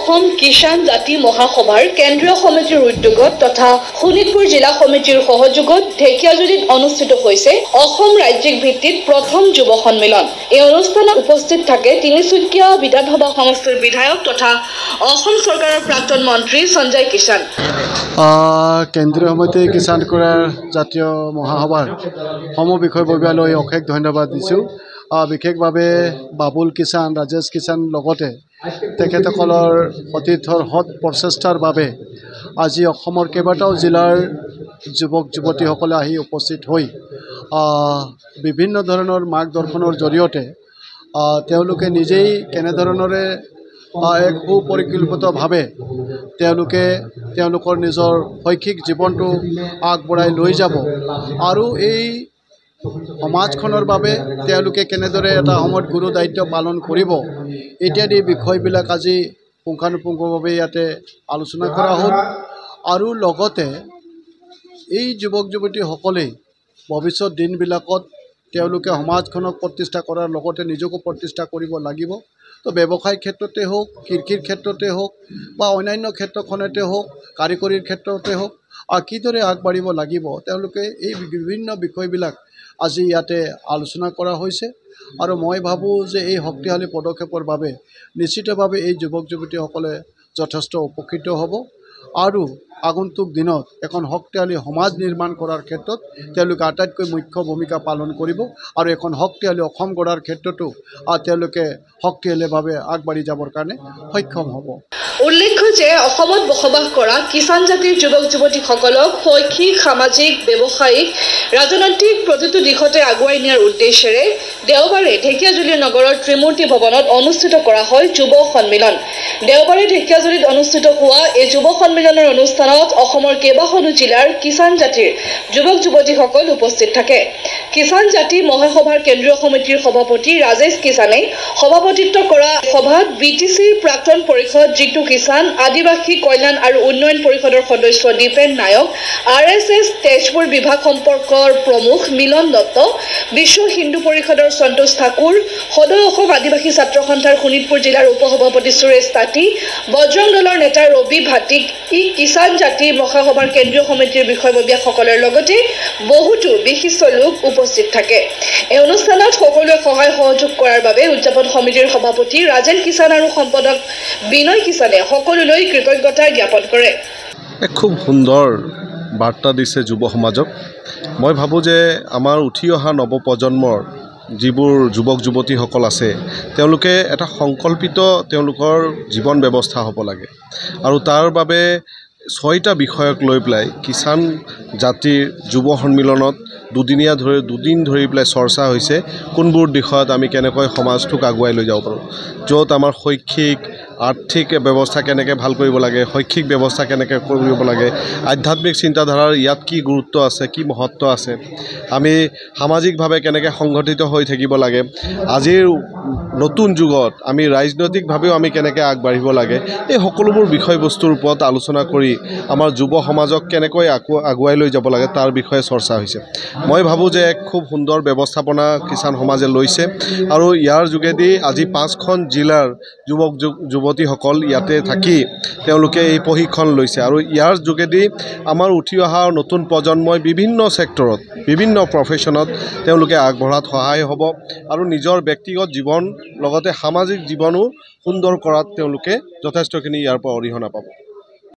অসম কিষাণ জাতি মহাসভাৰ কেন্দ্ৰীয় সমিতিৰ উদ্যোগত তথা শোণিতপুৰ জিলা সমিতিৰ সহযোগত ঢেকিয়াজুলিত অনুষ্ঠিত হৈছে অসম ৰাজ্যিক ভিত্তিত প্ৰথম যুৱ সন্মিলন। এই অনুষ্ঠানত উপস্থিত থাকে তিনিচুকীয়া বিধানসভা সমষ্টিৰ বিধায়ক তথা অসম চৰকাৰৰ প্ৰাক্তন মন্ত্ৰী সঞ্জয় কিষাণ। কেন্দ্ৰীয় সমিতি কিষাণ কৰাৰ জাতীয় মহাসভাৰ বিষয়ববীয়ালৈ অশেষ ধন্যবাদ দিছোঁ। বিশেষভাৱে বাবুল কিষাণ, ৰাজেশ কিষাণ লগতে তেখেতসকলৰ অতীতৰ সৎ প্ৰচেষ্টাৰ বাবে আজি অসমৰ কেইবাটাও জিলাৰ যুৱক যুৱতীসকলে আহি উপস্থিত হৈ বিভিন্ন ধৰণৰ মাৰ্গদৰ্শনৰ জৰিয়তে তেওঁলোকে নিজেই কেনেধৰণৰে এক সুপৰিকল্পিতভাৱে তেওঁলোকৰ নিজৰ শৈক্ষিক জীৱনটো আগবঢ়াই লৈ যাব আৰু এই সমাজখনৰ বাবে তেওঁলোকে কেনেদৰে এটা সময়ত গুৰু দায়িত্ব পালন কৰিব ইত্যাদি বিষয়বিলাক আজি পুংখানুপুংখভাৱে ইয়াতে আলোচনা কৰা হ'ল। আৰু লগতে এই যুৱক যুৱতীসকলে ভৱিষ্যত দিনবিলাকত তেওঁলোকে সমাজখনক প্ৰতিষ্ঠা কৰাৰ লগতে নিজকো প্ৰতিষ্ঠা কৰিব লাগিব। তো ব্যৱসায় ক্ষেত্ৰতে হওক, কৃষিৰ ক্ষেত্ৰতে হওক বা অন্যান্য ক্ষেত্ৰখনতে হওক, কাৰিকৰীৰ ক্ষেত্ৰতে হওক কিদৰে আগবাঢ়িব লাগিব তেওঁলোকে এই বিভিন্ন বিষয়বিলাক আজি ইয়াতে আলোচনা কৰা হৈছে। আৰু মই ভাবোঁ যে এই শক্তিশালী পদক্ষেপৰ বাবে নিশ্চিতভাৱে এই যুৱক যুৱতীসকলে যথেষ্ট উপকৃত হ'ব আৰু আগন্তুক দিনত এখন শক্তিশালী সমাজ নিৰ্মাণ কৰাৰ ক্ষেত্ৰত তেওঁলোকে আটাইতকৈ মুখ্য ভূমিকা পালন কৰিব আৰু এখন শক্তিশালী অসম গঢ়াৰ ক্ষেত্ৰতো তেওঁলোকে শক্তিশালীভাৱে আগবাঢ়ি যাবৰ কাৰণে সক্ষম হ'ব। উল্লেখ্য যে অসমত বসবাস কৰা কিষাণ জাতিৰ যুৱক যুৱতীসকলক শৈক্ষিক, সামাজিক, ব্যৱসায়িক, ৰাজনৈতিক প্ৰতিটো দিশতে আগুৱাই নিয়াৰ উদ্দেশ্যেৰে দেওবাৰে ঢেকিয়াজুলি নগৰৰ ত্ৰিমূৰ্তি ভৱনত অনুষ্ঠিত কৰা হয় যুৱ সন্মিলন। দেওবাৰে ঢেকিয়াজুলিত অনুষ্ঠিত হোৱা এই যুৱ সন্মিলনৰ অনুষ্ঠানত অসমৰ কেইবাখনো জিলাৰ কিষাণ জাতিৰ যুৱক যুৱতীসকল উপস্থিত থাকে। কিষাণ জাতি মহাসভাৰ কেন্দ্ৰীয় সমিতিৰ সভাপতি ৰাজেশ কিষাণে সভাপতিত্ব কৰা সভাত BTCৰ প্ৰাক্তন পৰিষদ জিতু কিষাণ, আদিবাসী কল্যাণ আৰু উন্নয়ন পৰিষদৰ সদস্য দীপেন নায়ক, RSS তেজপুৰ বিভাগ সম্পৰ্কৰ প্ৰমুখ মিলন দত্ত, বিশ্ব হিন্দু পৰিষদৰ সন্তোষ ঠাকুৰ, সদৌ অসম আদিবাসী ছাত্ৰ সন্থাৰ শোণিতপুৰ জিলাৰ উপসভাপতি সুৰেশ তাঁতী, বজৰং দলৰ নেতা ৰবি ভাটিক, কিষাণ জাতি মহাসভাৰ কেন্দ্ৰীয় সমিতিৰ বিষয়ববীয়াসকলৰ লগতে বহুতো বিশিষ্ট লোক উপস্থিত থাকে। এই অনুষ্ঠানত সকলোৱে সহায় সহযোগ কৰাৰ বাবে উদযাপন সমিতিৰ সভাপতি ৰাজেন কিষাণ আৰু সম্পাদক বিনয় কিষাণে সকলোলৈ কৃতজ্ঞতা জ্ঞাপন কৰে। খুব সুন্দৰ বাৰ্তা দিছে যুৱ সমাজক। মই ভাবোঁ যে আমাৰ উঠি অহা নৱপ্ৰজন্মৰ যিবোৰ যুৱক যুৱতীসকল আছে তেওঁলোকে এটা সংকল্পিত তেওঁলোকৰ জীৱন ব্যৱস্থা হ'ব লাগে আৰু তাৰ বাবে 6টা বিষয়ক লৈ পেলাই কিষাণ জাতিৰ যুৱ সন্মিলনত দুদিন ধৰি পেলাই চৰ্চা হৈছে কোনবোৰ দিশত আমি কেনেকৈ সমাজটোক আগুৱাই লৈ যাব পাৰোঁ, য'ত আমাৰ শৈক্ষিক আৰ্থিক ব্যৱস্থা কেনেকৈ ভাল কৰিব লাগে, শৈক্ষিক ব্যৱস্থা কেনেকৈ কৰিব লাগে, আধ্যাত্মিক চিন্তাধাৰাৰ ইয়াত কি গুৰুত্ব আছে, কি মহত্ব আছে, আমি সামাজিকভাৱে কেনেকৈ সংগঠিত হৈ থাকিব লাগে, আজিৰ নতুন যুগত আমি ৰাজনৈতিকভাৱেও আমি কেনেকৈ আগবাঢ়িব লাগে, এই সকলোবোৰ বিষয়বস্তুৰ ওপৰত আলোচনা কৰি আমাৰ যুৱ সমাজক কেনেকৈ আগুৱাই লৈ যাব লাগে তাৰ বিষয়ে চৰ্চা হৈছে। মই ভাবোঁ যে এক খুব সুন্দৰ ব্যৱস্থাপনা কিষাণ সমাজে লৈছে আৰু ইয়াৰ যোগেদি আজি 5খন জিলাৰ যুৱক যুৱতীসকল ইয়াতে থাকি তেওঁলোকে এই প্ৰশিক্ষণ লৈছে আৰু ইয়াৰ যোগেদি আমাৰ উঠি অহা নতুন প্ৰজন্মই বিভিন্ন ছেক্টৰত, বিভিন্ন প্ৰফেশ্যনত তেওঁলোকে আগবঢ়াত সহায় হ'ব আৰু নিজৰ ব্যক্তিগত জীৱন লগতে সামাজিক জীৱনো সুন্দৰ কৰাত তেওঁলোকে যথেষ্টখিনি ইয়াৰ পৰা অৰিহণা পাব।